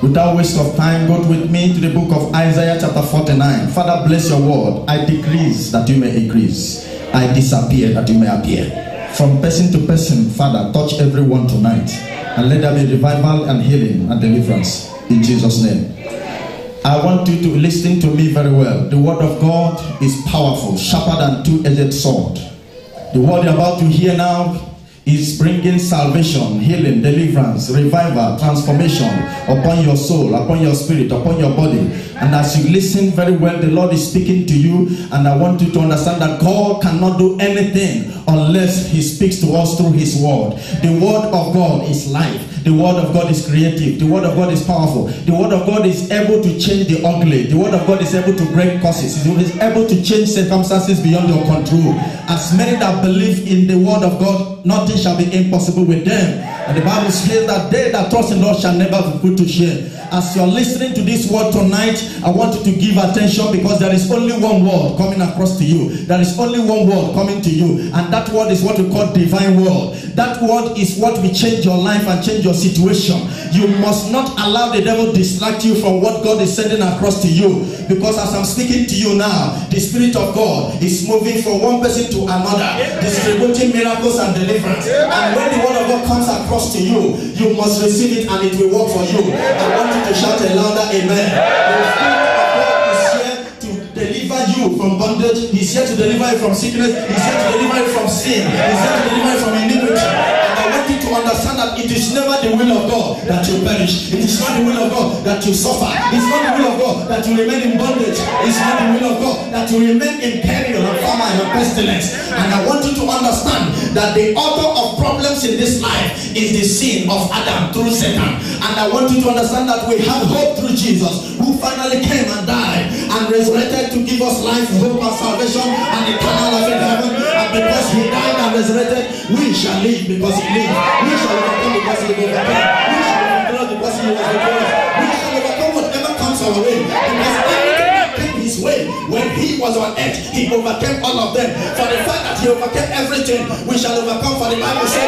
Without waste of time, go with me to the book of Isaiah chapter 49. Father, bless your word. I decrease that you may increase. I disappear that you may appear. From person to person, Father, touch everyone tonight. And let there be revival and healing and deliverance. In Jesus' name. I want you to listen to me very well. The word of God is powerful, sharper than two-edged sword. The word you're about to hear now is bringing salvation, healing, deliverance, revival, transformation upon your soul, upon your spirit, upon your body. And as you listen very well, the Lord is speaking to you, and I want you to understand that God cannot do anything unless He speaks to us through His word. The word of God is life. The word of God is creative. The word of God is powerful. The word of God is able to change the ugly. The word of God is able to break curses. It is able to change circumstances beyond your control. As many that believe in the word of God, nothing shall be impossible with them. And the Bible says that they that trust in the Lord shall never be put to shame. As you're listening to this word tonight, I want you to give attention, because there is only one word coming across to you. There is only one word coming to you, and that word is what we call divine word. That word is what will change your life and change your situation. You must not allow the devil distract you from what God is sending across to you, because as I'm speaking to you now, the Spirit of God is moving from one person to another, distributing miracles and deliverance. And when the word of God comes across to you, you must receive it, and it will work for you. I want you to shout a louder amen. The Spirit of God is here to deliver you from bondage. He's here to deliver you from sickness. He's here to deliver you from sin. He's here to deliver you from iniquity. And I want you to understand that it is never the will of God that you perish. It is not the will of God that you suffer. It's not the will of God that you remain in bondage. It's not the will of God that you remain in peril and famine and pestilence. And I want you to understand that the author of problems in this life is the sin of Adam through Satan. And I want you to understand that we have hope through Jesus, who finally came and died and resurrected to give us life, hope and salvation and eternal life in heaven. And because He died and resurrected, we shall live because He lived. We shall overcome because He overcame. We shall overcome because He was victorious. We shall overcome whatever comes our way, because everything that came His way when He was on earth, He overcame all of them. For the fact that He overcame everything, we shall overcome. For the Bible says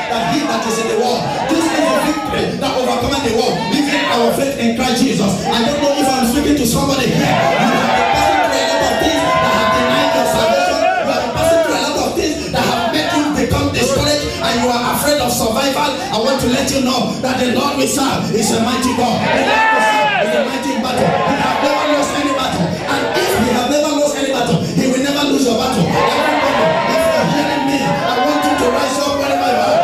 that He that is in the world, this is the victory that overcometh the world, living our faith in Christ Jesus. I don't know if I'm speaking to somebody here. You have been passing through a lot of things that have denied your salvation. You have been passing through a lot of things that have made you become discouraged, and you are afraid of survival. I want to let you know that the Lord we serve is a mighty God. The Lord we serve is a mighty battle. He has never lost any battle, and if He has never lost any battle, He will never lose your battle. Everybody, if you're hearing me, I want you to rise up wherever you are.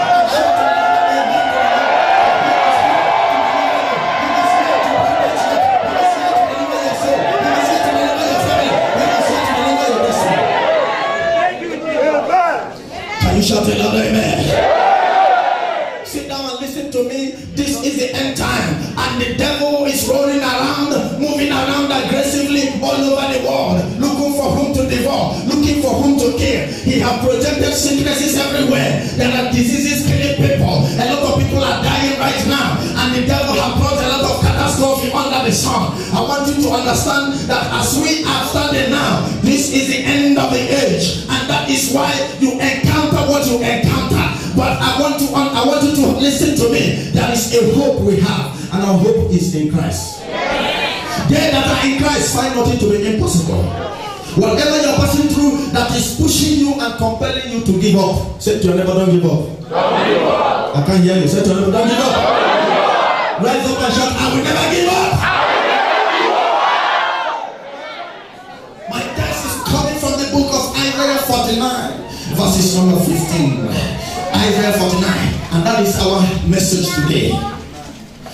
Shout a loud amen. Sit down and listen to me. This is the end time, and the devil is rolling around, moving around aggressively all over the world, looking for whom to devour, looking for whom to kill. He has projected sicknesses everywhere. There are diseases killing people. A lot of people are dying right now, and the devil has brought a lot of catastrophe under the sun. I want you to understand that as we are standing now, this is the end of the age, and that is why you encounter what you encounter. But I want you to listen to me. There is a hope we have, and our hope is in Christ. They that are in Christ find nothing to be impossible. Whatever you're passing through that is pushing you and compelling you to give up, say to your neighbor, don't give up. Don't give up. I can't hear you. Say to your neighbor, don't give up. Rise up and shout, I will never give up. My text is coming from the book of Isaiah 49, verses number 15. Isaiah 49, and that is our message today.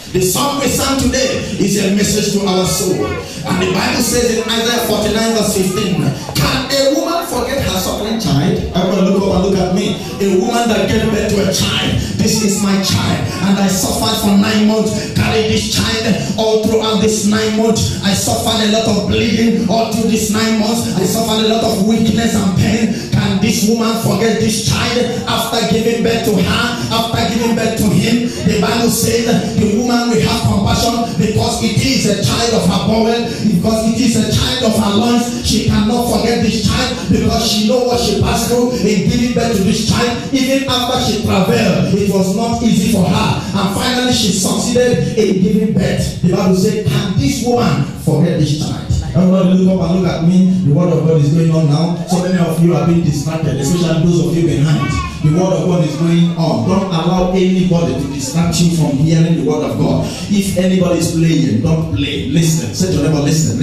The song we sang today is a message to our soul. And the Bible says in Isaiah 49 verse 15, can a woman forget her suckling child? Everybody look up and look at me. A woman that gave birth to a child. This is my child, and I suffered for 9 months. Carried this child all throughout this 9 months. I suffered a lot of bleeding all through this 9 months. I suffered a lot of weakness and pain. Can this woman forget this child after giving birth to her, after giving birth to him? The Bible says the woman will have compassion compassion because it is a child of her bowel, because it is a child of her loins. She cannot forget this child because she knows what she passed through in giving birth to this child. Even after she traveled, it was not easy for her. And finally, she succeeded in giving birth. The Bible said, can this woman forget this child? Everybody look up and look at me. The word of God is going on now. So many of you are being distracted, especially those of you behind. The word of God is going on. Don't allow anybody to distract you from hearing the word of God. If anybody is playing, don't play. Listen. Say to your neighbor, listen.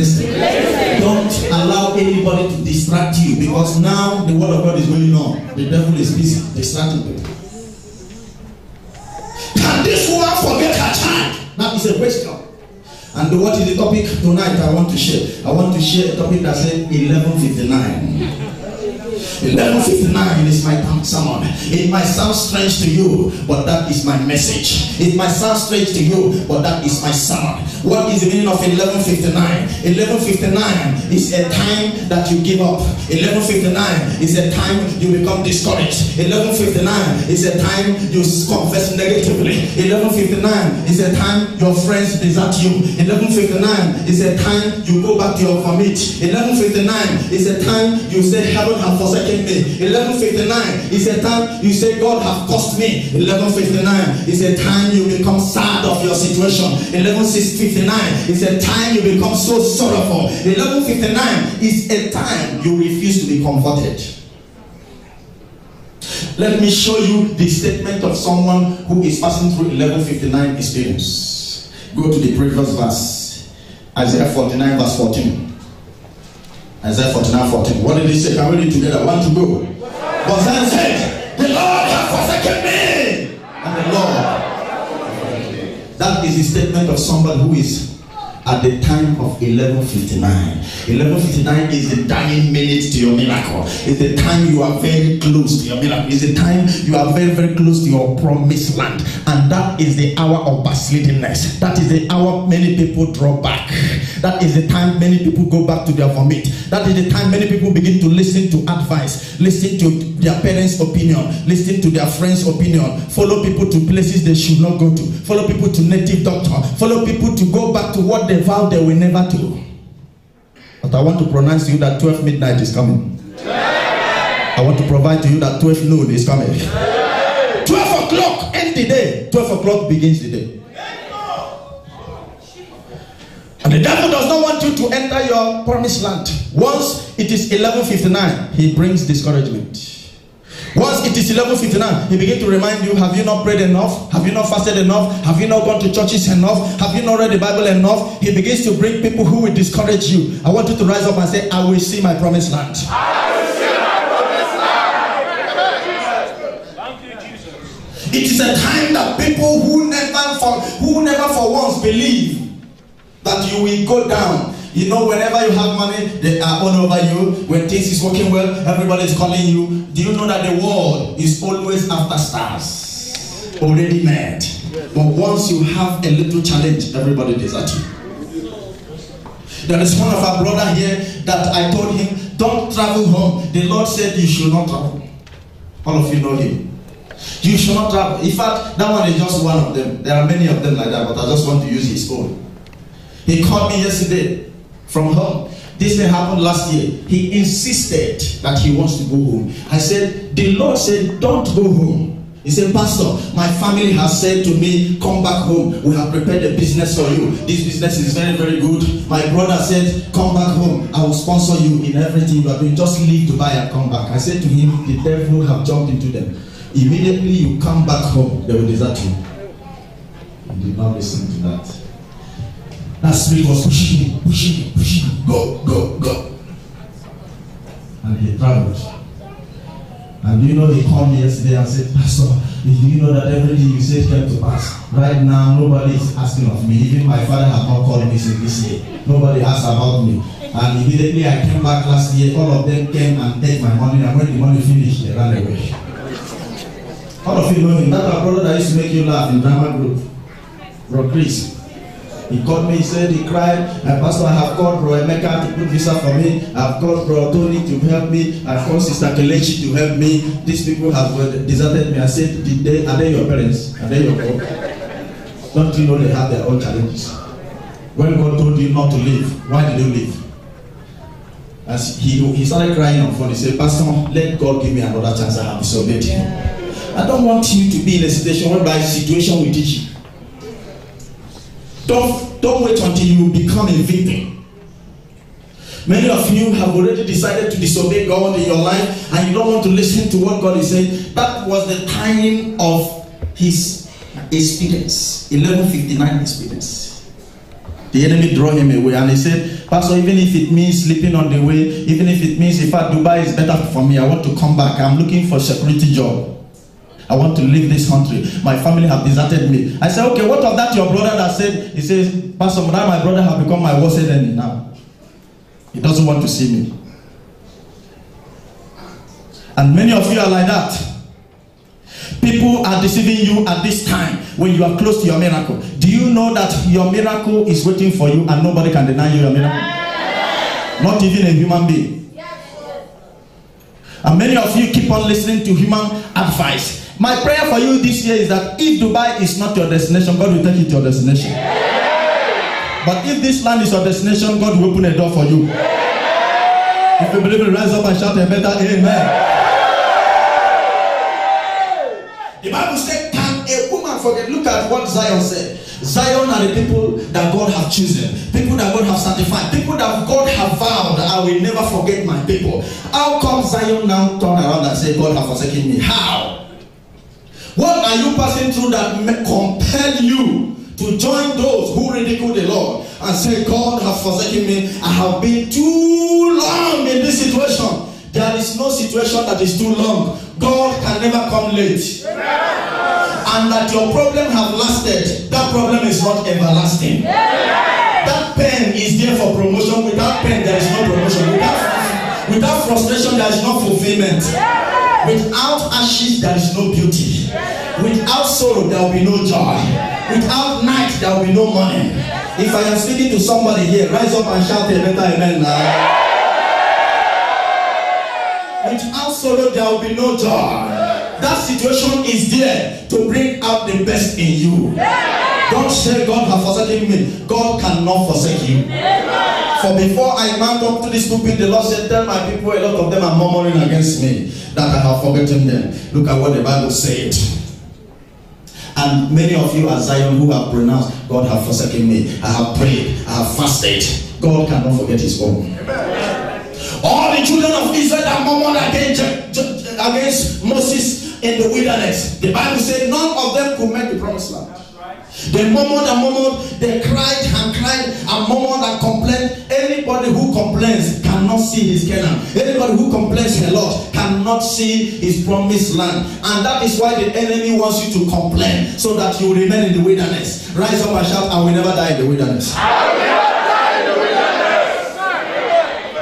Don't allow anybody to distract you, because now the word of God is going on. The devil is busy distracting people. Can this woman forget her child? That is a question. And what is the topic tonight I want to share? I want to share a topic that says 11:59. 11:59 is my sermon. It might sound strange to you, but that is my message. It might sound strange to you, but that is my sermon. What is the meaning of 11:59? 11:59 is a time that you give up. 11:59 is a time you become discouraged. 11:59 is a time you confess negatively. 11:59 is a time your friends desert you. 11:59 is a time you go back to your vomit. 11:59 is a time you say heaven has forsaken me. 11:59 is a time you say God has cost me. 11:59 is a time you become sad of your situation. 11:59 is a time you become so sorrowful. 11:59 is a time you refuse to be comforted. Let me show you the statement of someone who is passing through 11:59 experience. Go to the previous verse. Isaiah 49 verse 14. Isaiah 49:14. What did he say? Can we read together? 1 to go. But Zion said, the Lord has forsaken me. And the Lord. That is the statement of somebody who is at the time of 11:59. 11:59 is the dying minute to your miracle. It's the time you are very close to your miracle. It's the time you are very, very close to your promised land. And that is the hour of backslidingness. That is the hour many people draw back. That is the time many people go back to their vomit. That is the time many people begin to listen to advice, listen to their parents' opinion, listen to their friends' opinion, follow people to places they should not go to, follow people to native doctor, follow people to go back to what they vowed they will never do. But I want to pronounce to you that 12 midnight is coming. I want to provide to you that 12 noon is coming. 12 o'clock end the day. 12 o'clock begins the day. And the devil does not want you to enter your promised land. Once it is 11:59, he brings discouragement. Once it is 11:59, he begins to remind you, have you not prayed enough? Have you not fasted enough? Have you not gone to churches enough? Have you not read the Bible enough? He begins to bring people who will discourage you. I want you to rise up and say, I will see my promised land. I will see my promised land. Thank you, Jesus. It is a time that people who never for once believe that you will go down. You know, whenever you have money, they are all over you. When things is working well, everybody is calling you. Do you know that the world is always after stars? Already made. But once you have a little challenge, everybody deserts you. There is one of our brother here that I told him, don't travel home. The Lord said you should not travel. All of you know him. You should not travel. In fact, that one is just one of them. There are many of them like that, but I just want to use his own. He called me yesterday from home. This thing happened last year. He insisted that he wants to go home. I said, the Lord said, don't go home. He said, Pastor, my family has said to me, come back home. We have prepared a business for you. This business is very, very good. My brother said, come back home. I will sponsor you in everything you are doing. Just leave Dubai and come back. I said to him, the devil have jumped into them. Immediately you come back home, they will desert you. He did not listen to that. That spirit was pushing him. Go. And he traveled. And do you know, he called me yesterday and said, Pastor, do you know that everything you said came to pass? Right now, nobody is asking of me. Even my father has not called me since this year. Nobody asked about me. And immediately I came back last year, all of them came and take my money. And when the money finished, they ran away. All of you know him. That's our brother that used to make you laugh in drama group. Bro Chris. He called me, he said, he cried, Pastor, I have called Bro Emeka to put visa for me. I have called Bro Tony to help me. I have called Sister Kelechi to help me. These people have deserted me. I said, are they your parents? Are they your folk? Don't you know they have their own challenges? When God told you not to leave, why did you leave? As he started crying on phone, he said, Pastor, let God give me another chance. I have disobeyed him. I don't want you to be in a situation whereby situation will teach you. Don't wait until you become a victim. Many of you have already decided to disobey God in your life and you don't want to listen to what God is saying. That was the time of his experience, 1159 experience. The enemy drew him away and he said, Pastor, even if it means sleeping on the way, even if it means, in fact, Dubai is better for me, I want to come back. I'm looking for a security job. I want to leave this country. My family have deserted me. I said, okay, what of that your brother that said, he says, Pastor, now my brother have become my worst enemy now. He doesn't want to see me. And many of you are like that. People are deceiving you at this time when you are close to your miracle. Do you know that your miracle is waiting for you and nobody can deny you your miracle? Not even a human being. And many of you keep on listening to human advice. My prayer for you this year is that if Dubai is not your destination, God will take you to your destination. But if this land is your destination, God will open a door for you. If you believe it, rise up and shout a better amen. The Bible said, can a woman forget? Look at what Zion said. Zion are the people that God have chosen, people that God have sanctified, people that God have vowed, I will never forget my people. How come Zion now turn around and say, God have forsaken me? How? What are you passing through that may compel you to join those who ridicule the Lord and say, God has forsaken me? I have been too long in this situation. There is no situation that is too long. God can never come late. And that your problem have lasted, that problem is not everlasting. That pain is there for promotion. Without pain, there is no promotion. Without frustration, there is no fulfillment. Without ashes, there is no beauty. Without sorrow, there will be no joy. Without night, there will be no money. If I am speaking to somebody here, rise up and shout a better amen now. Without sorrow, there will be no joy. That situation is there to bring out the best in you. Don't say God has forsaken me. God cannot forsake you. For before I mount up to this pulpit, the Lord said, tell my people, a lot of them are murmuring against me, that I have forgotten them. Look at what the Bible said. And many of you at Zion who have pronounced, God have forsaken me, I have prayed, I have fasted. God cannot forget his own. All the children of Israel that murmured against Moses in the wilderness, the Bible said none of them could make the promised land. They murmured and murmured, they cried and murmured and complained. Anybody who complains cannot see his Canaan. Anybody who complains a lot cannot see his promised land. And that is why the enemy wants you to complain, so that you will remain in the wilderness. Rise up and shout, I will never die in the wilderness. I will never die in the wilderness.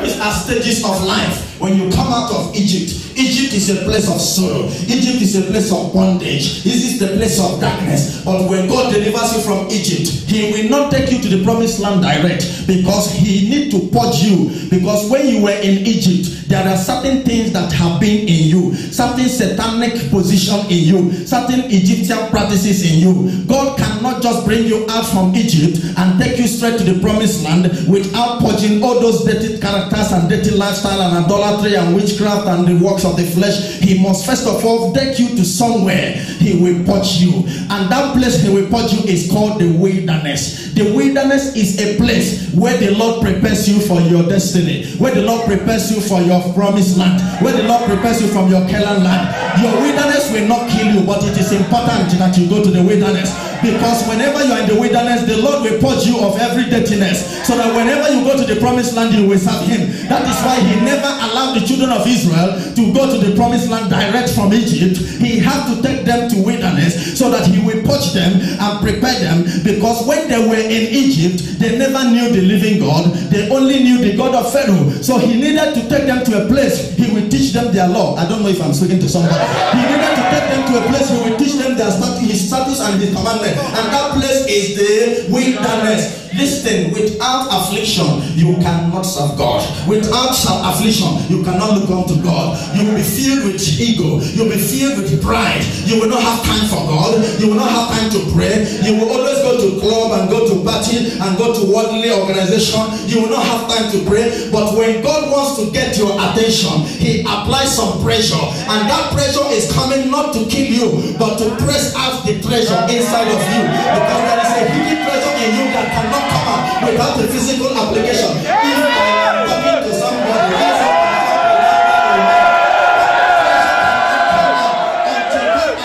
These are stages of life. When you come out of Egypt, Egypt is a place of sorrow. Egypt is a place of bondage. This is the place of darkness. But when God delivers you from Egypt, he will not take you to the promised land direct, because he need to purge you. Because when you were in Egypt, there are certain things that have been in you, certain satanic position in you, certain Egyptian practices in you. God cannot just bring you out from Egypt and take you straight to the promised land without purging all those dirty characters and dirty lifestyle and idolatry and witchcraft and the works of the flesh. He must first of all take you to somewhere. He will purge you, and that place he will purge you is called the wilderness. The wilderness is a place where the Lord prepares you for your destiny, where the Lord prepares you for your promised land, where the Lord prepares you from your Canaan land. Your wilderness will not kill you, but it is important that you go to the wilderness, because whenever you are in the wilderness, the Lord will purge you of every dirtiness, so that whenever you go to the promised land, you will serve him. That is why he never allowed the children of Israel to go to the promised land direct from Egypt. He had to take them to wilderness so that he will purge them and prepare them, because when they were were in Egypt, they never knew the living God. They only knew the God of Pharaoh. So he needed to take them to a place he will teach them their law. I don't know if I'm speaking to somebody. He needed to take them to a place he will teach them their his status and his commandment. And that place is the wilderness. Listen, without affliction, you cannot serve God. Without affliction, you cannot look unto God. You will be filled with ego. You will be filled with pride. You will not have time for God. You will not have time to pray. You will always go to club and go to party and go to worldly organization. You will not have time to pray. But when God wants to get your attention, he applies some pressure. And that pressure is coming not to kill you, but to press out the treasure inside of you. Because there is a hidden treasure in you that cannot come out without the physical application. If I am talking to somebody,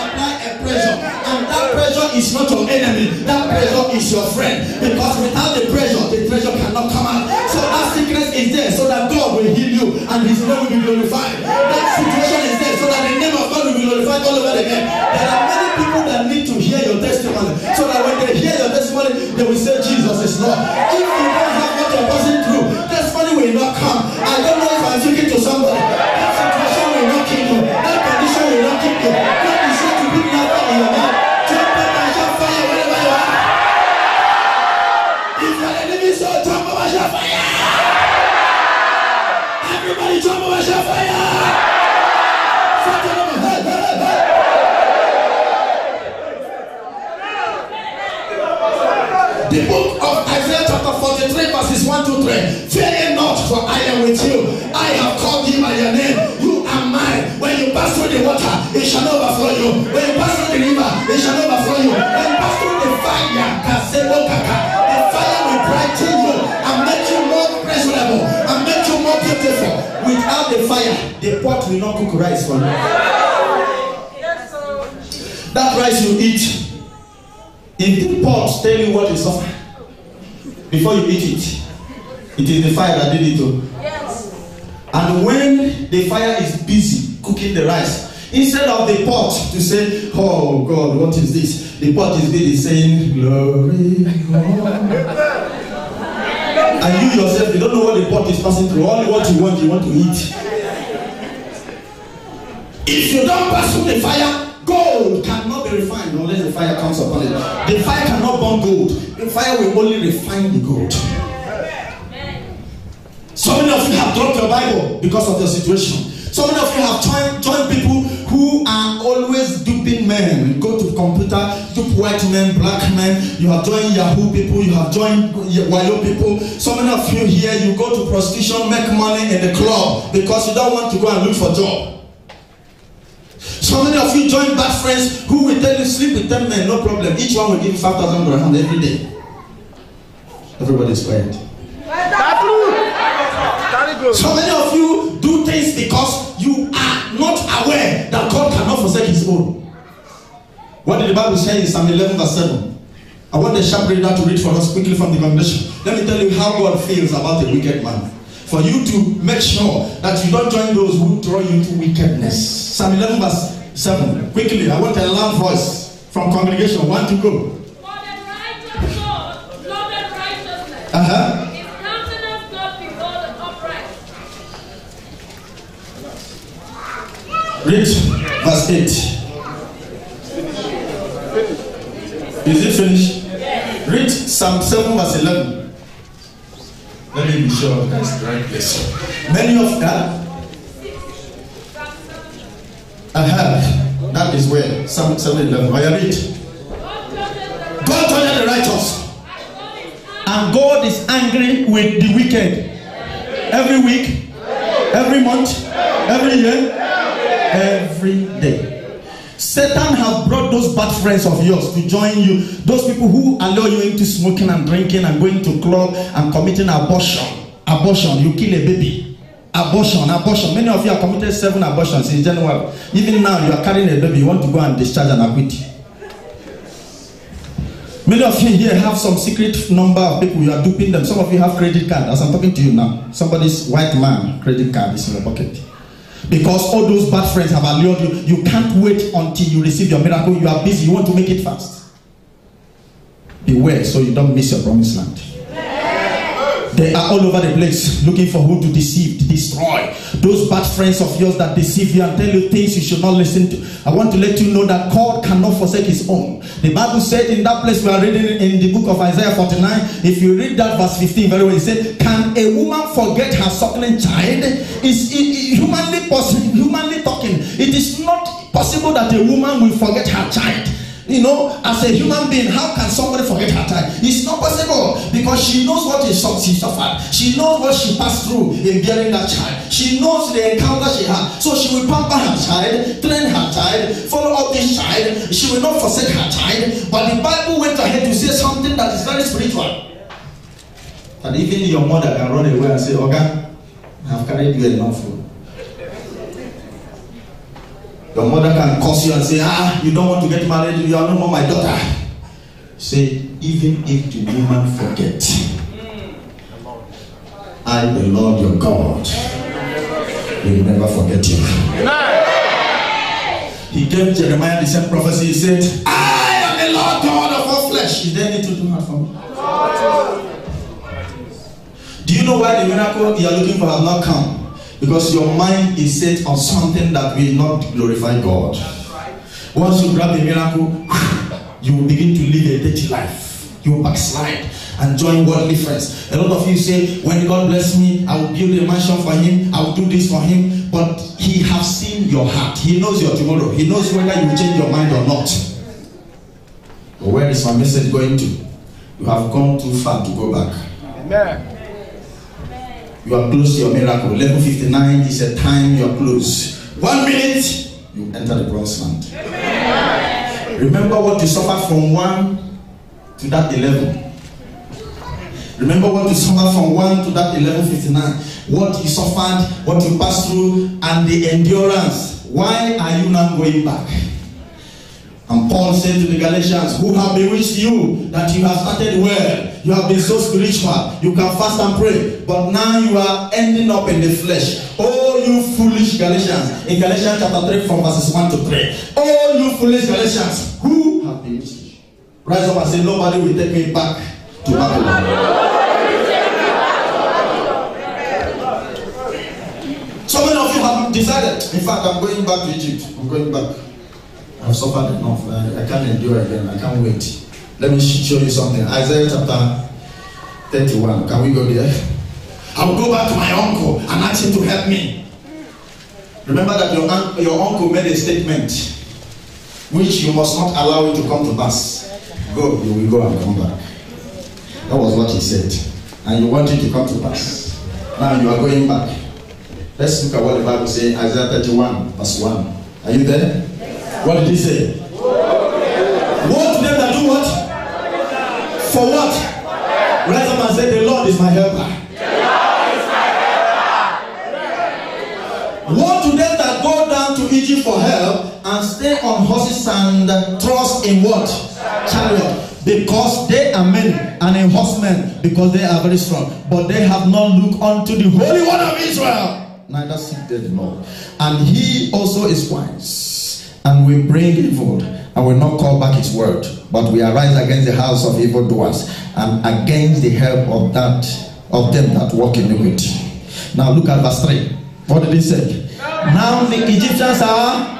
apply a pressure, and that pressure is not your enemy. That pressure is your friend. Because without the treasure cannot come out. So that sickness is there so that God will heal you and his name will be glorified. That situation is there so that the name of God will be glorified all over again. There are many people that need to hear your testimony so that when they hear your testimony, they will say Jesus is Lord. If you don't have what you're passing through, testimony will not come. I don't know if I'm speaking to somebody. That situation will not kill you. That condition will not kill you. God is here to bring laughter in your mind. Jump up and shout fire wherever you are. If you're an enemy, so jump up and shout fire. Everybody jump up and shout fire. The book of Isaiah chapter 43 verses 1 to 3. Fear ye not, for I am with you. I have called you by your name. You are mine. When you pass through the water, it shall not overflow you. When you pass through the river, it shall not overflow you. When you pass through the fire, the fire will brighten you and make you more presentable and make you more beautiful. Without the fire, the pot will not cook rice for you. That rice you eat, if the pot tell you what is suffer before you eat it, it is the fire that did it too. Yes. And when the fire is busy cooking the rice, instead of the pot to say, oh God, what is this? The pot is busy saying, glory God. And you yourself, you don't know what the pot is passing through. Only what you want to eat. If you don't pass through the fire, gold cannot be refined unless the fire comes upon it. The fire cannot burn gold. The fire will only refine the gold. So many of you have dropped your Bible because of your situation. So many of you have joined people who are always duping men. You go to computer, dupe white men, black men. You have joined Yahoo people. You have joined Wayo people. So many of you here, you go to prostitution, make money in the club because you don't want to go and look for a job. So many of you join bad friends who will tell you sleep with 10 men, no problem. Each one will give you 5,000 dirham every day. Everybody's quiet. So many of you do things because you are not aware that God cannot forsake his own. What did the Bible say in Psalm 11 verse 7? I want the sharp reader to read for us quickly from the congregation. Let me tell you how God feels about a wicked man. For you to make sure that you don't join those who draw you to wickedness. Psalm 11 verse 7. Quickly, I want a loud voice from congregation. 1 to go. For the righteous God loveth righteousness. His countenance not behold the upright. Read verse 8. Is it finished? Yes. Read Psalm 7 verse 11. Let me be sure that's the right place. Many of that. That is where Psalm 7:11. I read. God judgeth the righteous, and God is angry with the wicked. Every week, every month, every year, every day. Satan has brought those bad friends of yours to join you. Those people who allow you into smoking and drinking and going to club and committing abortion. Abortion, you kill a baby. Abortion. Many of you have committed 7 abortions in January. Even now, you are carrying a baby. You want to go and discharge and acquit. Many of you here have some secret number of people. You are duping them. Some of you have credit card. As I'm talking to you now, somebody's white man credit card is in your pocket. Because all those bad friends have allured you. You can't wait until you receive your miracle. You are busy. You want to make it fast. beware so you don't miss your promised land. They are all over the place looking for who to deceive, to destroy. Those bad friends of yours that deceive you and tell you things you should not listen to. I want to let you know that God cannot forsake his own. The Bible said in that place we are reading in the book of Isaiah 49, if you read that verse 15 very well, it said, can a woman forget her suckling child? Is humanly possible, humanly talking, it is not possible that a woman will forget her child. You know, as a human being, how can somebody forget her child? It's not possible, because she knows what she suffered. She knows what she passed through in bearing that child. She knows the encounter she had. So she will pamper her child, train her child, follow up this child. She will not forsake her child. But the Bible went ahead to say something that is very spiritual. And even your mother can run away and say, okay, I have carried you enough food. Your mother can curse you and say, you don't want to get married, you are no more my daughter. Say, even if the woman forget, I, the Lord your God, will never forget you. He gave Jeremiah the same prophecy. He said, I am the Lord God of all flesh. Is there anything to do that for me? Do you know why the miracle you are looking for has not come? Because your mind is set on something that will not glorify God. Once you grab a miracle, you will begin to live a dirty life. You will backslide and join worldly friends. A lot of you say, when God bless me, I will build a mansion for him, I will do this for him. But he has seen your heart. He knows your tomorrow. He knows whether you will change your mind or not. But where is my message going to? You have gone too far to go back. Amen. You are close to your miracle. Level 59 is a time you are close. 1 minute, you enter the promised land. Amen. Remember what you suffered from 1 to that 11. Remember what you suffered from 1 to that 11:59. What you suffered, what you passed through, and the endurance. Why are you now going back? And Paul said to the Galatians, who have bewitched you, that you have started well. You have been so spiritual. You can fast and pray. But now you are ending up in the flesh. Oh, you foolish Galatians. In Galatians chapter 3 from verses 1 to 3. Oh, you foolish Galatians. Who have bewitched you? Rise up and say, nobody will take me back to Babylon. So many of you have decided, in fact, I'm going back to Egypt. I'm going back. I've suffered enough. I can't endure again. I can't wait. Let me show you something. Isaiah chapter 31. Can we go there? I'll go back to my uncle and ask him to help me. Remember that your uncle made a statement which you must not allow it to come to pass. Go, you will go and come back. That was what he said. And you want it to come to pass. Now you are going back. Let's look at what the Bible says. Isaiah 31 verse 1. Are you there? What did he say? Woe to them that do what? For what? Rise up and say, the Lord is my helper. Woe to them that go down to Egypt for help and stay on horses and trust in what? Chariot. Because they are many, and in horsemen because they are very strong. But they have not looked unto the Holy One of Israel, neither seek they the Lord. And he also is wise, and we bring evil, and will not call back his word, but we arise against the house of evildoers, and against the help of them that walk in iniquity. Now look at verse 3. What did he say? Now the Egyptians are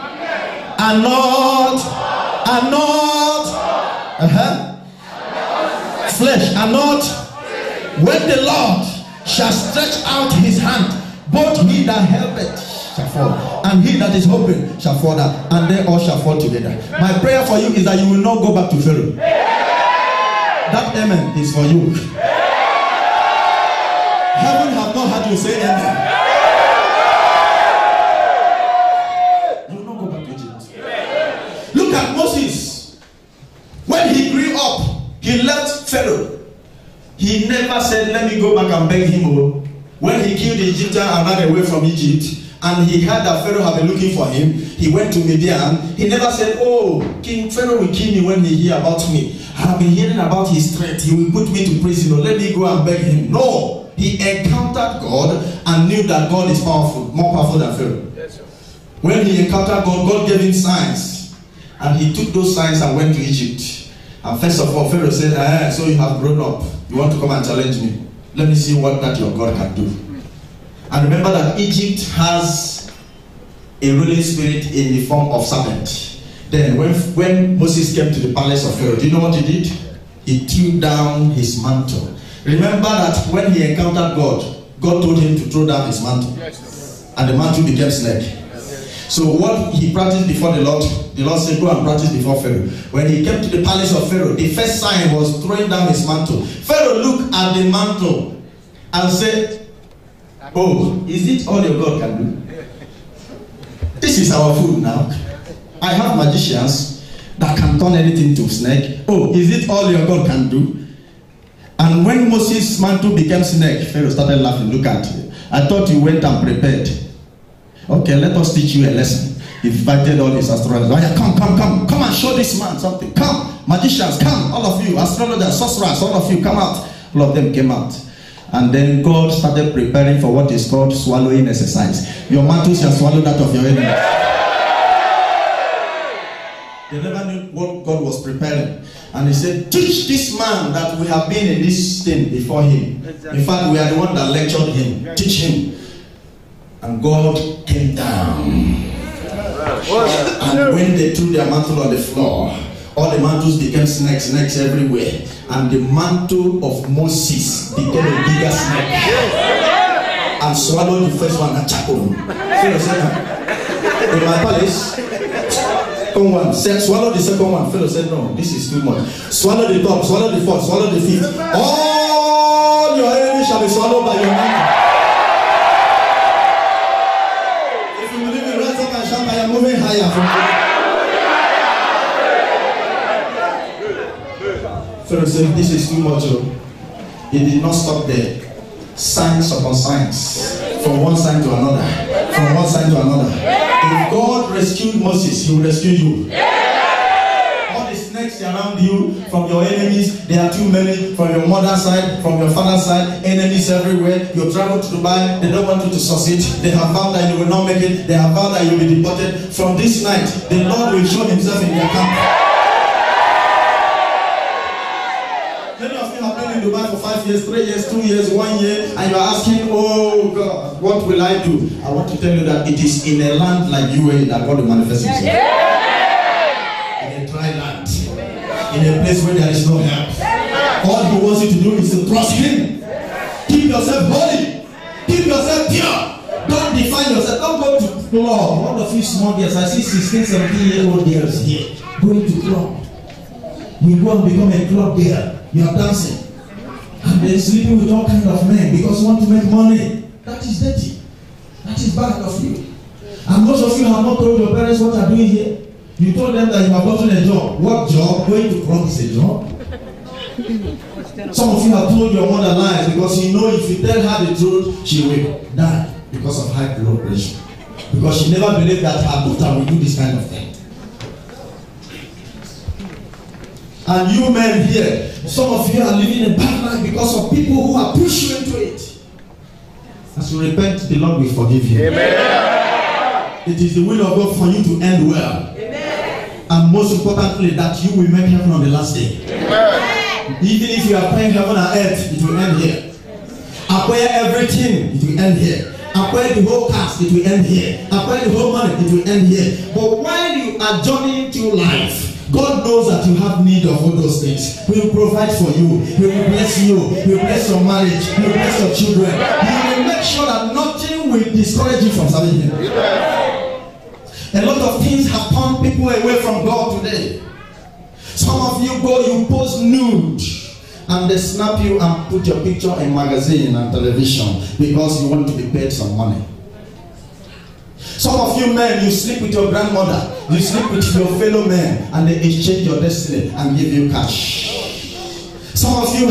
not flesh, are not. When the Lord shall stretch out his hand, both he that helpeth shall fall, and he that is hoping shall fall down, and they all shall fall together. My prayer for you is that you will not go back to Pharaoh. That amen is for you. Heaven have not had you say amen. You will not go back to Egypt. Look at Moses. When he grew up, he left Pharaoh. He never said, let me go back and beg him. When he killed the Egyptian and ran away from Egypt, and he heard that Pharaoh had been looking for him, he went to Midian. He never said, oh, King Pharaoh will kill me when he hear about me. I have been hearing about his strength. He will put me to prison. Let me go and beg him. No. He encountered God and knew that God is powerful, more powerful than Pharaoh. Yes, sir. When he encountered God, God gave him signs. And he took those signs and went to Egypt. And first of all, Pharaoh said, so you have grown up. You want to come and challenge me? Let me see what that your God can do. And remember that Egypt has a ruling spirit in the form of serpent. Then when Moses came to the palace of Pharaoh, do you know what he did? He threw down his mantle. Remember that when he encountered God, God told him to throw down his mantle. Yes. And the mantle became snake. Yes. So what he practiced before the Lord said, go and practice before Pharaoh. When he came to the palace of Pharaoh, the first sign was throwing down his mantle. Pharaoh looked at the mantle and said, oh, is it all your God can do? This is our food now. I have magicians that can turn anything to snake. Oh, is it all your God can do? And when Moses' mantle became snake, Pharaoh started laughing. Look at it. I thought you went and prepared. Okay, let us teach you a lesson. He invited all his astrologers. Oh, yeah, come and show this man something. Come, magicians, come, all of you, astrologers, sorcerers, all of you, come out. All of them came out. And then God started preparing for what is called swallowing exercise. Your mantle shall swallow that of your enemy. They never knew what God was preparing. And he said, teach this man that we have been in this thing before him. In fact, we are the one that lectured him. Teach him. And God came down. And when they threw their mantle on the floor, all the mantles became snakes everywhere. And the mantle of Moses became a bigger snake. And swallowed the first one and chuckled. In my palace, one said, swallow the second one. Pharaoh said, no, this is too much. Swallow the third, swallow the fourth, swallow the fifth. All your enemies shall be swallowed by your mantle. If you believe it, rise up and shout, I am moving higher from Pharaoh said, this is too much. He did not stop there. Signs upon signs. From one sign to another. From one sign to another. If God rescued Moses, he will rescue you. All the snakes around you, from your enemies, there are too many. From your mother's side, from your father's side, enemies everywhere. You travel to Dubai, they don't want you to succeed. They have vowed that you will not make it. They have vowed that you will be deported. From this night, the Lord will show himself in their camp. Many of you have been in Dubai for 5 years, 3 years, 2 years, 1 year, and you are asking, oh God, what will I do? I want to tell you that it is in a land like UAE that God will manifest himself. In a dry land. In a place where there is no help. All he wants you to do is to trust him. Keep yourself holy. Keep yourself pure. Don't define yourself. Don't go to club. One of you small girls, I see 16, 17-year-old girls here going to club. You go and become a club girl. You are dancing. And then sleeping with all kinds of men because you want to make money. That is dirty. That is bad of you. And most of you have not told your parents what you are doing here. You told them that you have gotten a job. What job? Going to club is a job. Some of you have told your mother lies because you know if you tell her the truth, she will die because of high blood pressure. Because she never believed that her daughter will do this kind of thing. And you men here, some of you are living a bad life because of people who have pushed you into it. As you repent, the Lord will forgive you. Amen. It is the will of God for you to end well. Amen. And most importantly, that you will make heaven on the last day. Amen. Even if you are praying heaven and earth, it will end here. Acquire everything, it will end here. Acquire the whole cast, it will end here. Acquire the whole money, it will end here. But while you are journeying through life, God knows that you have need of all those things. He will provide for you. He will bless you. He will bless your marriage. He will bless your children. He will make sure that nothing will discourage you from serving him. A lot of things have turned people away from God today. Some of you go, you post nude, and they snap you and put your picture in magazine and television because you want to be paid some money. Some of you men, you sleep with your grandmother, you sleep with your fellow men, and they exchange your destiny and give you cash. Some of you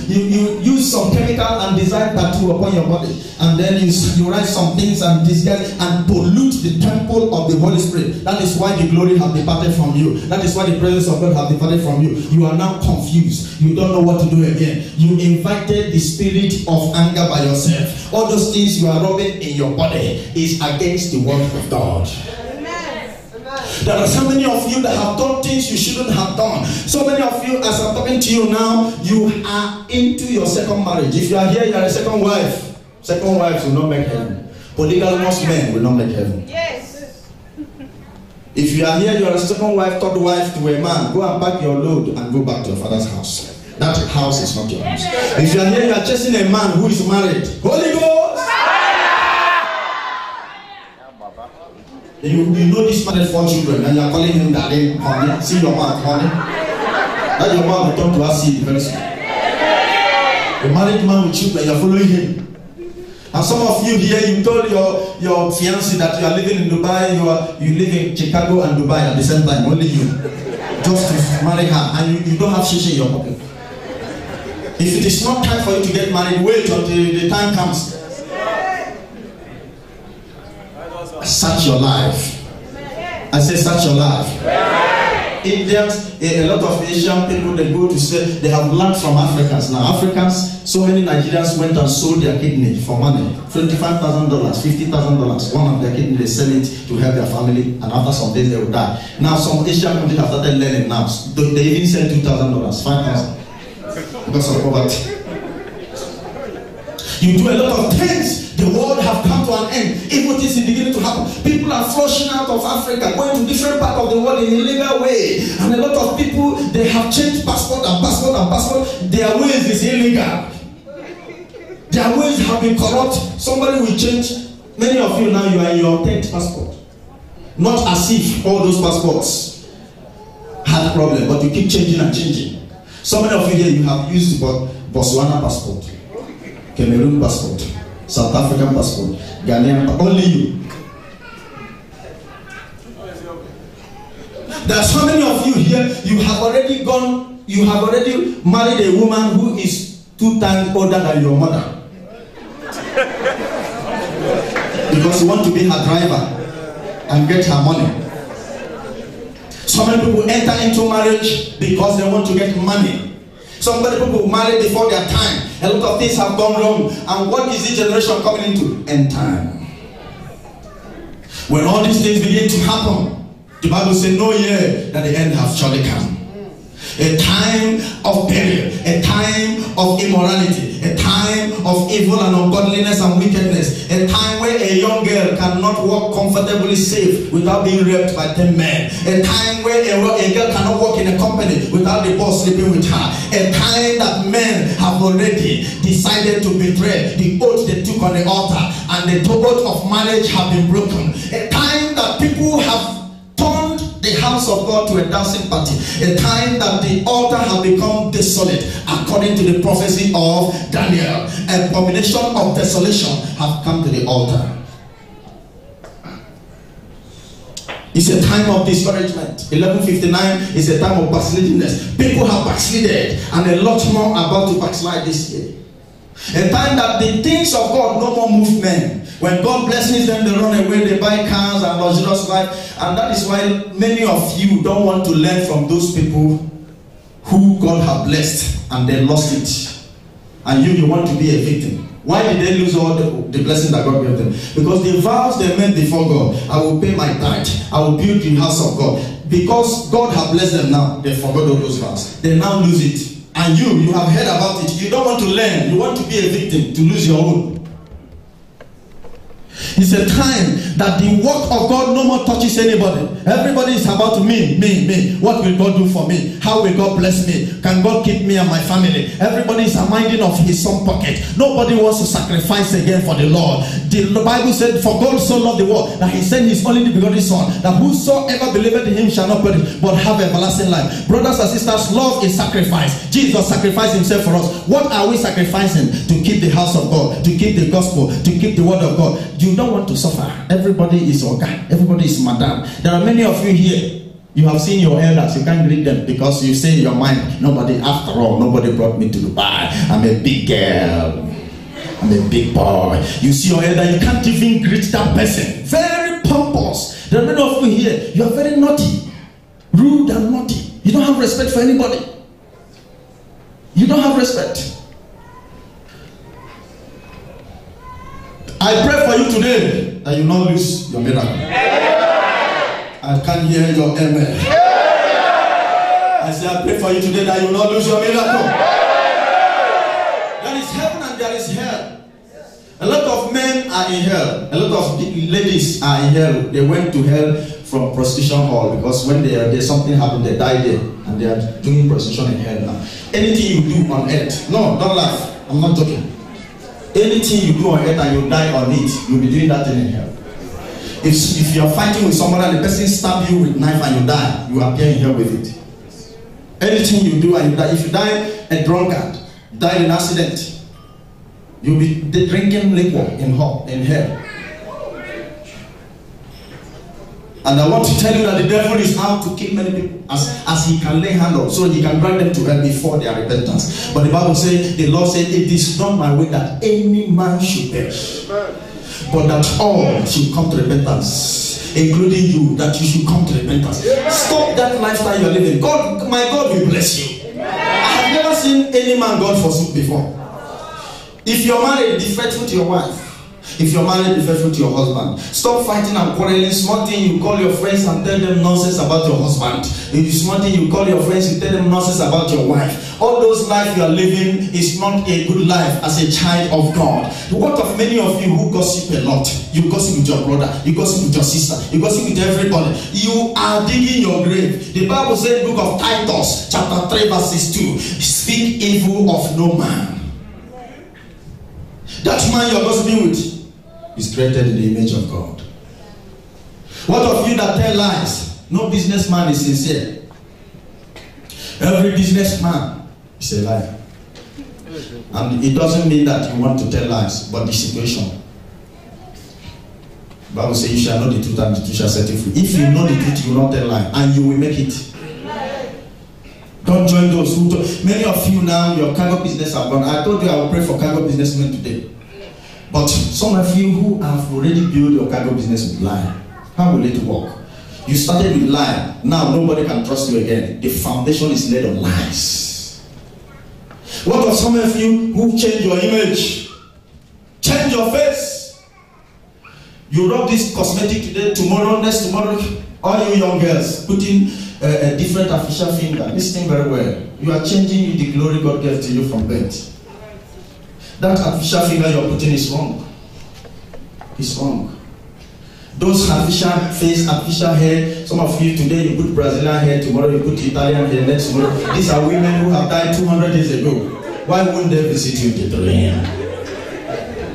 you use some chemical and design tattoo upon your body, and then you write some things and disguise and pollute the temple of the Holy Spirit. That is why the glory has departed from you. That is why the presence of God has departed from you. You are now confused. You don't know what to do again. You invited the spirit of anger by yourself. All those things you are rubbing in your body is against the word of God. There are so many of you that have done things you shouldn't have done. So many of you, as I'm talking to you now, you are into your second marriage. If you are here, you are a second wife. Second wives will not make heaven. Polygamous men will not make heaven. Yes. If you are here, you are a second wife, third wife to a man. Go and pack your load and go back to your father's house. That house is not your house. If you are here, you are chasing a man who is married. Holy Ghost! You know this man has 4 children and you are calling him daddy, honey. See your mouth, honey. That your mouth will turn to acid very soon. A married man with children, you are following him. And some of you here, you told your fiancé that you are living in Dubai, you live in Chicago and Dubai at the same time, only you. Just to marry her, and you don't have shishi in your pocket. If it is not time for you to get married, wait until the time comes. Search your life. I say search your life. Indians, a lot of Asian people, they go to say they have learned from Africans. Now Africans, so many Nigerians went and sold their kidney for money. $25,000, $50,000. One of their kidney, they sell it to help their family, and after some days they will die. Now some Asian countries have started learning now. They even sell $2,000, $5,000 because of poverty. You do a lot of things. The world have come to an end. Evil things is beginning to happen. People are flushing out of Africa, going to different parts of the world in a illegal way. And a lot of people, they have changed passport and passport and passport. Their ways is illegal. Their ways have been corrupt. Somebody will change. Many of you now, you are in your 10th passport. Not as if all those passports had a problem, but you keep changing and changing. So many of you here, you have used Botswana passport, Cameroon passport, South African passport, Ghanaian, only you. There are so many of you here, you have already married a woman who is 2 times older than your mother. Because you want to be her driver and get her money. So many people enter into marriage because they want to get money. So many people marry before their time. A lot of things have gone wrong. And what is this generation coming into? End time. When all these things begin to happen, the Bible says, "No year that the end has surely come." A time of peril, a time of immorality, a time of evil and ungodliness and wickedness, a time where a young girl cannot walk comfortably safe without being raped by 10 men, a time where a girl cannot walk in a company without the boss sleeping with her, a time that men have already decided to betray the oath they took on the altar, and the oath of marriage have been broken, a time that people have turned the house of God to a dancing party, a time that the altar has become desolate according to the prophecy of Daniel. A combination of desolation have come to the altar. It's a time of discouragement. 11:59 is a time of backslidingness. People have backslided, and a lot more about to backslide this year. A time that the things of God no more move men. When God blesses them, they run away, they buy cars and luxurious life. And that is why many of you don't want to learn from those people who God have blessed and they lost it. And you want to be a victim. Why did they lose all the blessings that God gave them? Because the vows they made before God, I will pay my tithe, I will build the house of God. Because God have blessed them now, they forgot all those vows. They now lose it. And you have heard about it. You don't want to learn. You want to be a victim, to lose your own. It's a time that the work of God no more touches anybody. Everybody is about me. What will God do for me? How will God bless me? Can God keep me and my family? Everybody is minding of his own pocket. Nobody wants to sacrifice again for the Lord. The Bible said, "For God so loved the world that he sent his only begotten Son, that whosoever believeth in him shall not perish, but have everlasting life." Brothers and sisters, love is sacrifice. Jesus sacrificed himself for us. What are we sacrificing? To keep the house of God, to keep the gospel, to keep the word of God. You don't want to suffer. Everybody is Oga. Everybody is Madam. There are many of you here. You have seen your elders. You can't greet them because you say in your mind, after all, nobody brought me to Dubai. I'm a big girl. I'm a big boy. You see your elder, you can't even greet that person. Very pompous. There are many of you here. You are very naughty. Rude and naughty. You don't have respect for anybody. You don't have respect. I pray for you today that you not lose your miracle. I I can't hear your amen. I say, I pray for you today that you will not lose your miracle. There is heaven and there is hell. A lot of men are in hell. A lot of ladies are in hell. They went to hell from prostitution hall because when there's something happened, they die there and they are doing prostitution in hell now. Anything you do on earth, no, don't laugh. I'm not joking. Anything you do on earth and you die on it, you'll be doing that thing in hell. If you are fighting with someone and the person stab you with knife and you die, you appear in hell with it. Anything you do and you die, if you die a drunkard, die in an accident, you'll be drinking liquor in hell. And I want to tell you that the devil is out to kill many people as he can lay hand on, so he can drag them to hell before their repentance. But the Bible says, the Lord said, it is not my way that any man should perish, but that all should come to repentance, including you, that you should come to repentance. Stop that lifestyle you are living. God, my God will bless you. I have never seen any man God forsook before. If you're married, be faithful to your wife. If you're married, be faithful to your husband. Stop fighting and quarreling. Small thing, you call your friends and tell them nonsense about your husband. If you small thing, you call your friends and tell them nonsense about your wife. All those life you are living is not a good life as a child of God. What of many of you who gossip a lot? You gossip with your brother, you gossip with your sister, you gossip with everybody. You are digging your grave. The Bible says, book of Titus, chapter 3, verses 2, speak evil of no man. That man you're gossiping with is created in the image of God. What of you that tell lies? No businessman is sincere. Every businessman is a liar. And it doesn't mean that you want to tell lies, but the situation. The Bible says you shall know the truth and the truth shall set you free. If you know the truth, you will not tell lies, and you will make it. Don't join those who many of you now, your cargo business have gone. I told you I will pray for cargo businessmen today. But some of you who have already built your cargo business with lie, how will it work? You started with lie. Now nobody can trust you again. The foundation is laid on lies. What of some of you who change your image? Change your face. You rub this cosmetic today, tomorrow, next tomorrow. All you young girls putting a different artificial finger. Listen very well. You are changing the glory God gave to you from birth. That artificial finger you're putting is wrong. It's wrong. Those artificial face, artificial hair, some of you today you put Brazilian hair, tomorrow you put Italian hair, next tomorrow. These are women who have died 200 years ago. Why wouldn't they visit you today?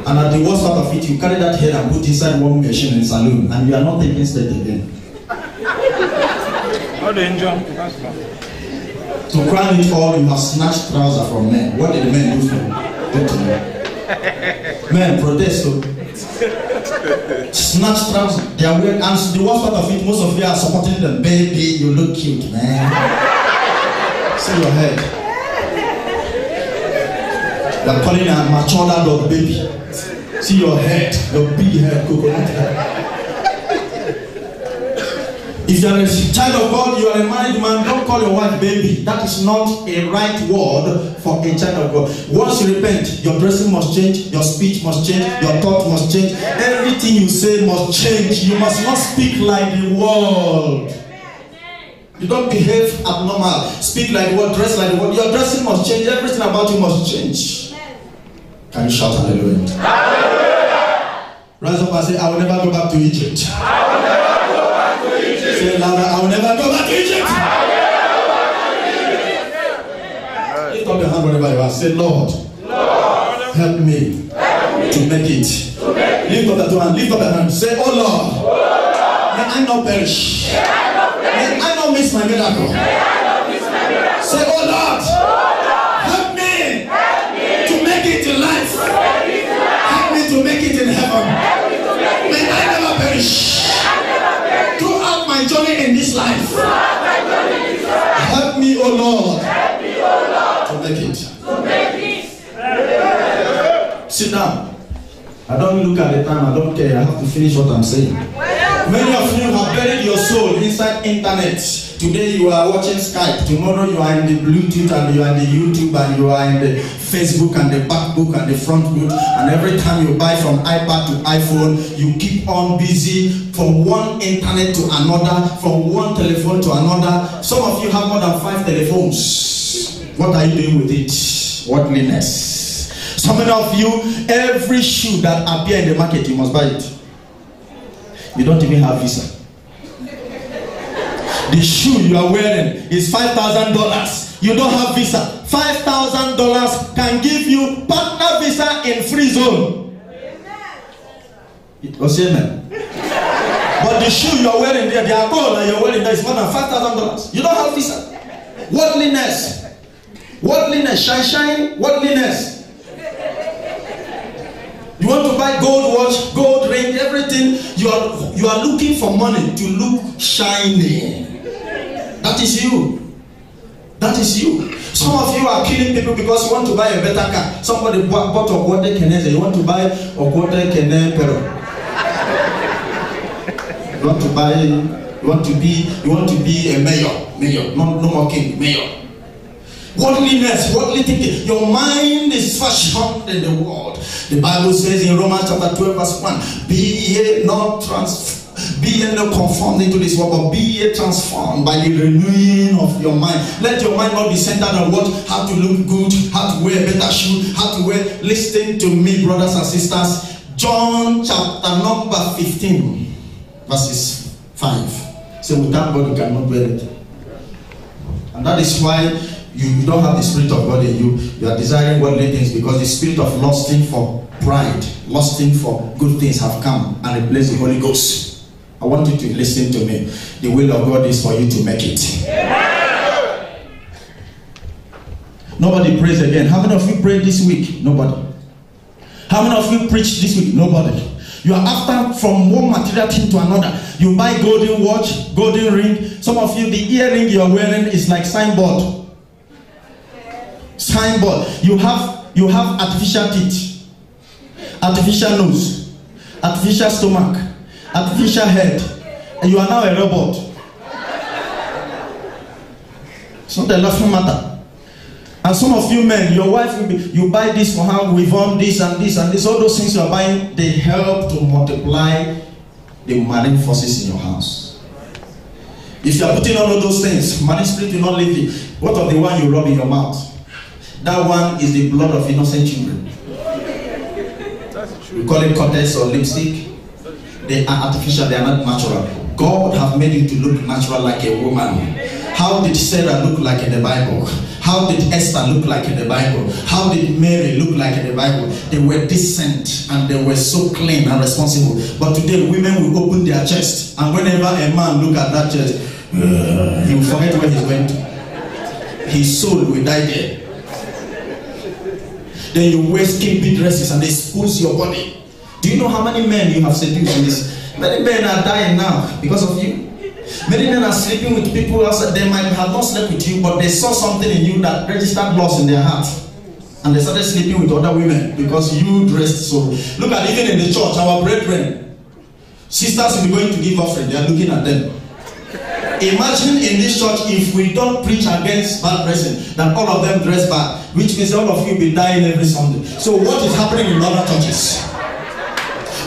And at the worst part of it, you carry that hair and put inside one machine in saloon, and you are not taking straight again. To crown it all, you have snatched trousers from men. What did the men do for you? Men protest. Snatch trousers. They are wearing, and the worst part of it, most of you are supporting them. Baby, you look cute, man. See your head. They are calling a mature dog baby. See your head, your big head, coconut head. If you are a child of God, you are a married man, don't call your wife baby. That is not a right word for a child of God. Once you repent, your dressing must change, your speech must change, your thought must change. Everything you say must change. You must not speak like the world. You don't behave abnormal. Speak like the world, dress like the world. Your dressing must change. Everything about you must change. Can you shout hallelujah? Hallelujah! Rise up and say, I will never go back to Egypt. I will never go back to Egypt. Say louder, I will never go back to Egypt. I will never go back to Egypt. Lift up your hand wherever you are. Say, Lord, help me to make it. Lift up that hand. Lift up that hand. Say, oh Lord, may I not perish. May I not miss my miracle. Say, oh Lord, help me to make it in life. Help me to make it in heaven. May I never perish. Throughout my journey in this life, help me, oh Lord, to make it. Sit down. I don't look at the time. I don't care. I have to finish what I'm saying. Many of you have buried your soul inside internet. Today you are watching Skype. Tomorrow you are in the Bluetooth and you are in the YouTube and you are in the Facebook and the back book and the front book. And every time you buy from iPad to iPhone, you keep on busy from one internet to another, from one telephone to another. Some of you have more than 5 telephones. What are you doing with it? Worldliness. Some of you, every shoe that appears in the market, you must buy it. You don't even have visa. The shoe you are wearing is $5,000. You don't have visa. $5,000 can give you partner visa in free zone. It was amen. But the shoe you are wearing there, the gold that you are wearing there is more than $5,000. You don't have visa. Worldliness. Worldliness. Shine. Worldliness. You want to buy gold watch, gold ring, everything. You are looking for money to look shiny. That is you. That is you. Some of you are killing people because you want to buy a better car. Somebody bought a quarter kenese. You want to buy a quarter kene pero. You want to be a mayor. No more king, mayor. Worldliness, worldly thinking. Your mind is fashioned in the world. The Bible says in Romans chapter 12 verse 1, be ye not conformed into this world, but be ye transformed by the renewing of your mind. Let your mind not be centered on how to look good, how to wear a better shoe, how to wear. Listen to me, brothers and sisters. John chapter number 15 verses 5. So without God you cannot wear it. And that is why you don't have the Spirit of God in you. You are desiring worldly things because the spirit of lusting for pride, lusting for good things have come and replaced the Holy Ghost. I want you to listen to me. The will of God is for you to make it. Yeah. Nobody prays again. How many of you prayed this week? Nobody. How many of you preached this week? Nobody. You are after from one material thing to another. You buy golden watch, golden ring. Some of you, the earring you are wearing is like signboard. Signboard. You have artificial teeth, artificial nose, artificial stomach, artificial head, and you are now a robot. It's not a laughing matter. And some of you men, your wife will be, you buy this for her, we've on this and this and this. All those things you are buying, they help to multiply the marine forces in your house. If you are putting all of those things, marine spirit will not leave you. What of the one you rub in your mouth? That one is the blood of innocent children. We call it cortex or lipstick. They are artificial, they are not natural. God have made you to look natural like a woman. How did Sarah look like in the Bible? How did Esther look like in the Bible? How did Mary look like in the Bible? They were decent and they were so clean and responsible. But today women will open their chest, and whenever a man look at that chest, he will forget where he's going to. His soul will die there. Then you wear skimpy dresses and they expose your body. Do you know how many men you have seduced in this? Many men are dying now because of you. Many men are sleeping with people outside. They might have not slept with you, but they saw something in you that registered loss in their heart. And they started sleeping with other women because you dressed so. Look at even in the church, our brethren. Sisters will be going to give offering. They are looking at them. Imagine in this church if we don't preach against bad dressing, that all of them dress bad, which means all of you will be dying every Sunday. So what is happening in other churches?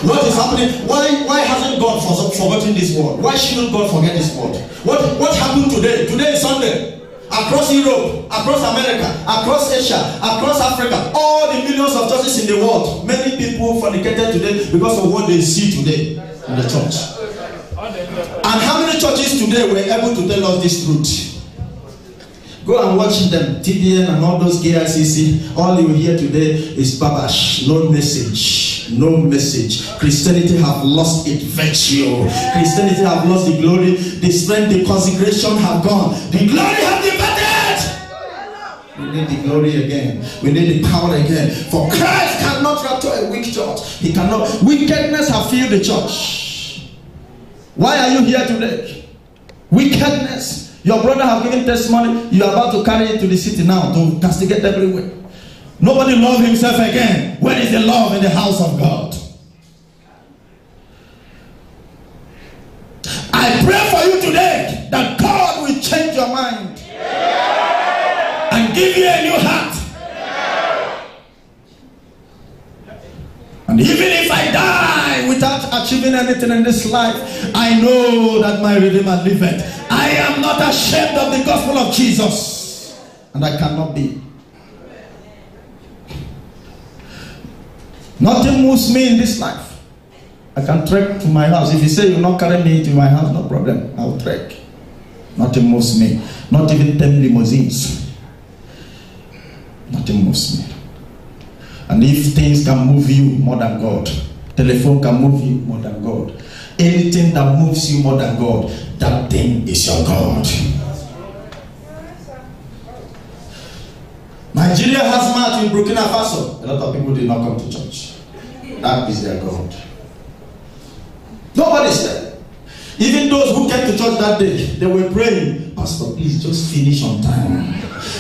What is happening? Why hasn't God forgotten this word? Why shouldn't God forget this word? What happened today? Today is Sunday. Across Europe, across America, across Asia, across Africa, all the millions of churches in the world, many people fornicated today because of what they see today in the church. And how many churches today were able to tell us this truth? Go and watch them, TBN and all those KICC. All you hear today is babash, no message, no message. Christianity have lost its virtue. Christianity have lost the glory, the strength, the consecration have gone. The glory have departed. We need the glory again. We need the power again. For Christ cannot rapture a weak church. He cannot. Wickedness have filled the church. Why are you here today? Wickedness. Your brother have given testimony. You are about to carry it to the city now to castigate everywhere. Nobody loves himself again. Where is the love in the house of God? I pray for you today that God will change give you a new heart. And even if I die without achieving anything in this life, I know that my Redeemer liveth. I am not ashamed of the gospel of Jesus. And I cannot be. Nothing moves me in this life. I can trek to my house. If you say you'll not carry me to my house, no problem. I'll trek. Nothing moves me. Not even 10 limousines. Nothing moves me. And if things can move you more than God, telephone can move you more than God, anything that moves you more than God, that thing is your God. Nigeria has marched in Burkina Faso. A lot of people did not come to church. That is their God. Nobody said. Even those who came to church that day, they were praying, Pastor, please just finish on time.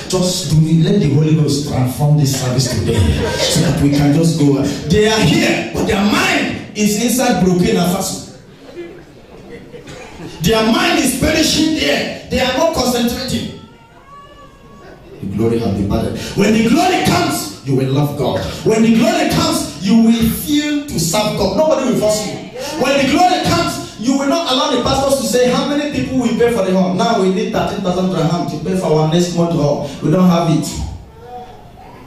Just do it. Let the Holy Ghost transform this service today so that we can just go. They are here, but their mind is inside Burkina Faso. Their mind is perishing there. They are not concentrating. The glory has departed. When the glory comes, you will love God. When the glory comes, you will feel to serve God. Nobody will force you. When the glory comes, you will not allow the pastors to say, how many people will pay for the hall? Now we need 13,000 dirham to pay for our next month hall. We don't have it.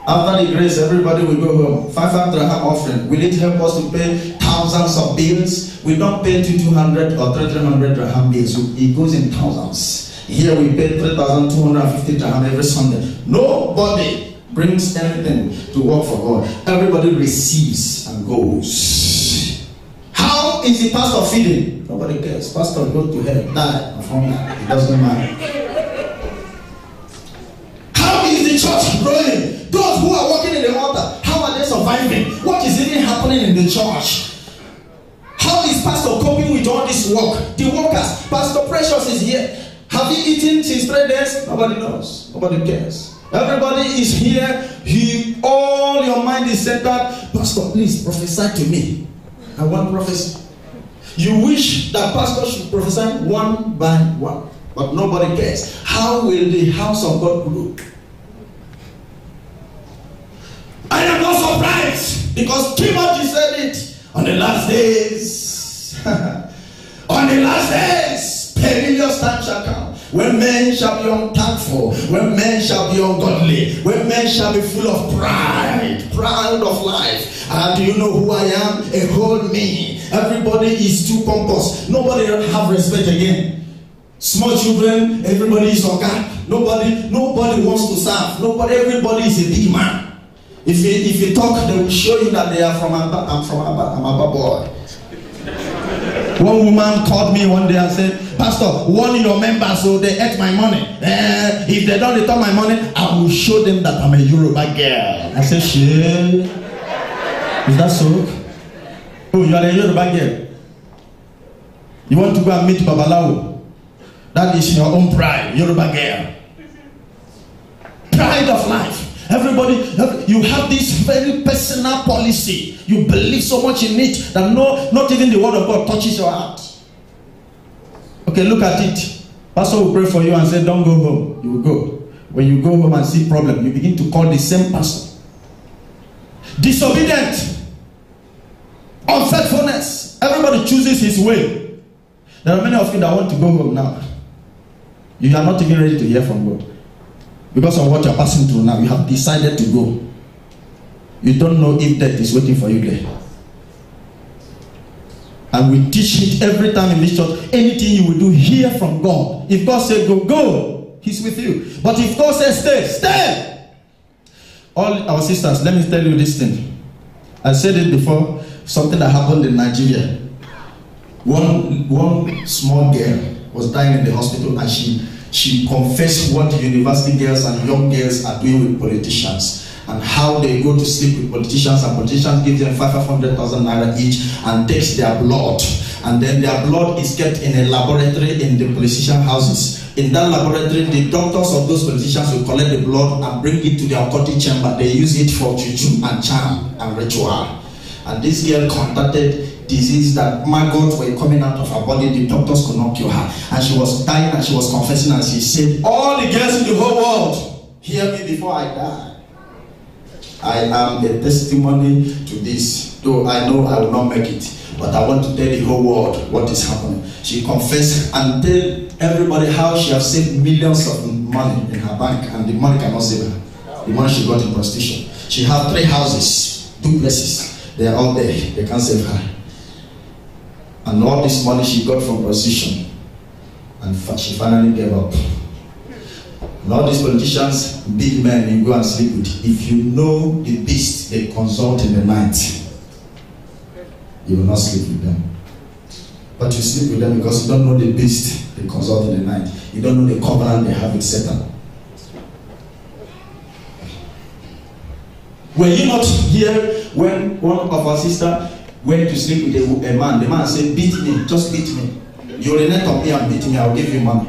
After the grace, everybody will go home. 500 dirham offering. Will it help us to pay thousands of bills? We don't pay 200 or 300 dirham bills. It goes in thousands. Here we pay 3,250 dirham every Sunday. Nobody brings anything to work for God. Everybody receives and goes. How is the pastor feeling? Nobody cares. Pastor go to hell, die from that. It doesn't matter. How is the church growing? Those who are working in the altar, how are they surviving? What is even happening in the church? How is pastor coping with all this work? The workers, Pastor Precious is here. Have you eaten since 3 days? Nobody knows. Nobody cares. Everybody is here. All your mind is centered. Pastor, please prophesy to me. I want prophecy. You wish that pastor should prophesy one by one, but nobody cares. How will the house of God grow? I am not surprised because Timothy said it on the last days. On the last days, perilous time shall come. When men shall be unthankful, when men shall be ungodly, when men shall be full of pride of life. Do you know who I am? A whole me. Everybody is too pompous. Nobody have respect again. Small children, everybody is on guard. Nobody wants to serve. Everybody is a big man. If you talk, they will show you that they are from Abba. I'm from Abba. I'm Abba boy. One woman called me one day and said, Pastor, warn your members so they ate my money. If they don't return my money, I will show them that I'm a Yoruba girl. I said, shit. Is that so? Oh, you are a Yoruba girl. You want to go and meet Babalawo? That is your own pride, Yoruba girl. Pride of life. Everybody, you have this very personal policy. You believe so much in it that not even the word of God touches your heart. Okay, look at it. Pastor will pray for you and say, don't go home. You will go. When you go home and see problem, you begin to call the same pastor. Disobedient. Unfaithfulness. Everybody chooses his way. There are many of you that want to go home now. You are not even ready to hear from God. Because of what you are passing through now, you have decided to go. You don't know if death is waiting for you there. And we teach it every time in this church. Anything you will do, hear from God. If God says go, go. He's with you. But if God says stay, stay. All our sisters, let me tell you this thing. I said it before. Something that happened in Nigeria. One small girl was dying in the hospital, and she confessed what university girls and young girls are doing with politicians, and how they go to sleep with politicians, and politicians give them 500,000 naira each and takes their blood, and then their blood is kept in a laboratory in the politician houses. In that laboratory, the doctors of those politicians will collect the blood and bring it to their occultic chamber. They use it for juju and charm and ritual. And this girl contacted disease that maggots were coming out of her body. The doctors could not cure her, and she was dying, and she was confessing, and she said, all the girls in the whole world Hear me before I die. I am a testimony to this, though I know I will not make it. But I want to tell the whole world what is happening. She confessed and tell everybody how she has saved millions of money in her bank, and the money cannot save her. The money she got in prostitution. She has 3 houses, 2 places. They are all there. They can't save her. And all this money she got from prostitution, and she finally gave up. And all these politicians, big men, you go and sleep with. If you know the beast they consult in the night, you will not sleep with them. But you sleep with them because you don't know the beast they consult in the night. You don't know the covenant they have with Satan. Were you not here when one of our sisters went to sleep with a man? The man said, beat me, just beat me. You urinate on me and beat me, I'll give you money.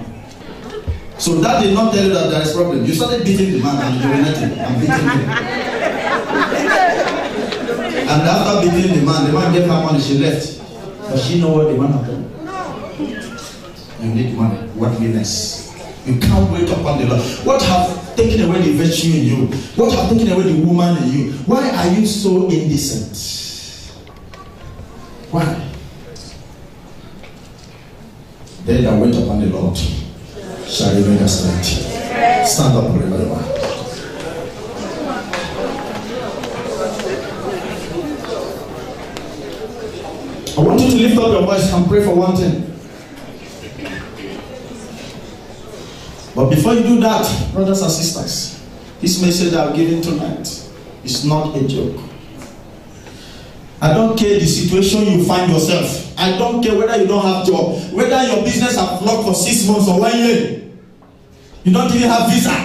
So that did not tell you that there is problem. You started beating the man and urinating and beating him. And after beating the man gave her money, she left. But she know what the man had done. You need money, worldliness. You can't wait upon the Lord. What have taken away the virtue in you? What have taken away the woman in you? Why are you so indecent? Why? They that wait upon the Lord shall remain strength. Stand up wherever you are. I want you to lift up your voice and pray for one thing. But before you do that, brothers and sisters, this message I'm giving tonight is not a joke. I don't care the situation you find yourself. I don't care whether you don't have a job, whether your business has blocked for 6 months or 1 year. You don't even have visa.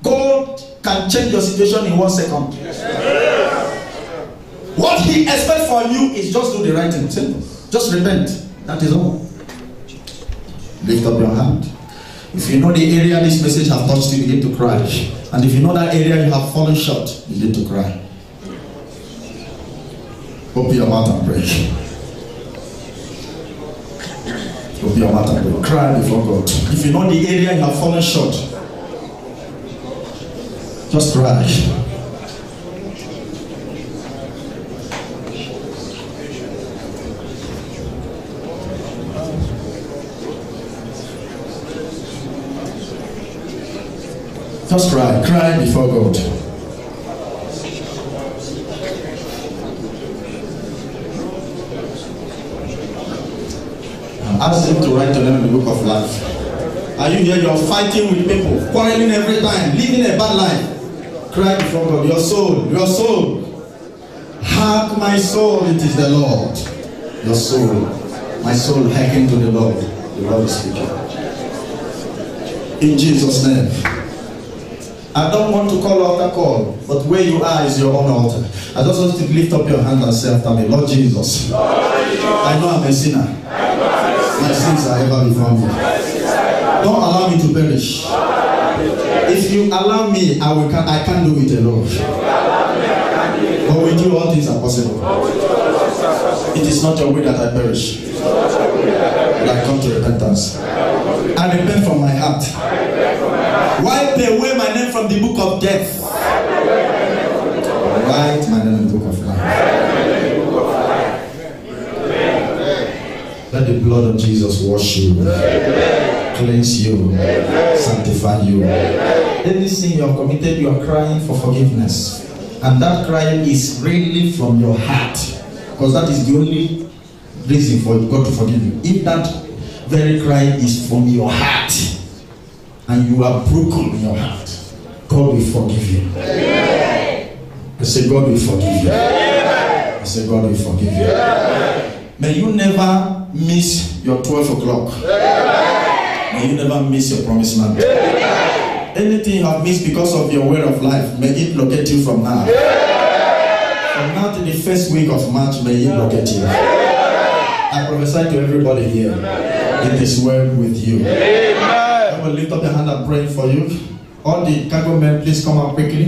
God can change your situation in 1 second. What He expects from you is just do the right thing. Simple. Just repent. That is all. Lift up your hand. If you know the area this message has touched you, begin to cry. And if you know that area you have fallen short, begin to cry. Open your mouth and pray. Open your mouth and pray. Cry before God. If you know the area you have fallen short, just cry. Just cry. Cry before God. Ask Him to write to them in the book of life. Are you here? You are fighting with people, quarreling every time, living a bad life. Cry before God. Your soul. Hark my soul, it is the Lord. Your soul. My soul, hearken to the Lord. The Lord is speaking. In Jesus' name. I don't want to call altar call, but where you are is your own altar. I just want you to lift up your hand and say after me, Lord Jesus, I know I'm a sinner. My sins are ever before me. Don't allow me to perish. If you allow me, I can't do it alone. But with you, all things are possible. It is not your way that I perish, but I come to repentance. I repent from my heart. Wipe away my name from the book of death. Write my name in the book of life. Let the blood of Jesus wash you, cleanse you, sanctify you. Any sin you have committed, you are crying for forgiveness. And that crying is really from your heart. Because that is the only reason for God to forgive you. If that very cry is from your heart, and you are broken in your heart, God will forgive you. I say God will forgive you. I say God will forgive you. May you never miss your 12 o'clock. May you never miss your promised land. Anything you have missed because of your way of life, may it locate you from now. From now to the first week of March, may it locate you. I prophesy to everybody here, it is well with you. I will lift up your hand and pray for you. All the cargo men, please come out quickly.